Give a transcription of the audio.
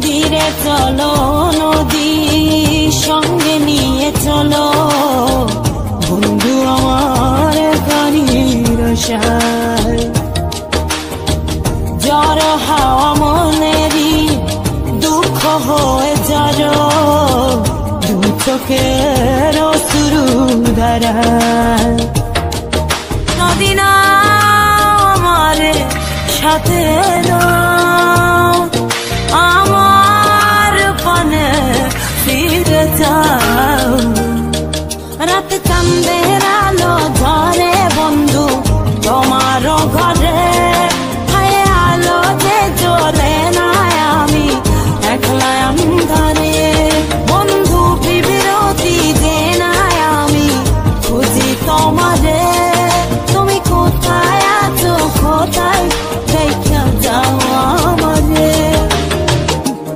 ধীরে চলো নদী সঙ্গে নিয়ে চলো বন্ধু আমার গাড়ির সায় ঝড় হাওয়া মনেরই দুঃখ হয়ে যারো দু চোখের অশ্রু ধারা নদী না আমার সাথে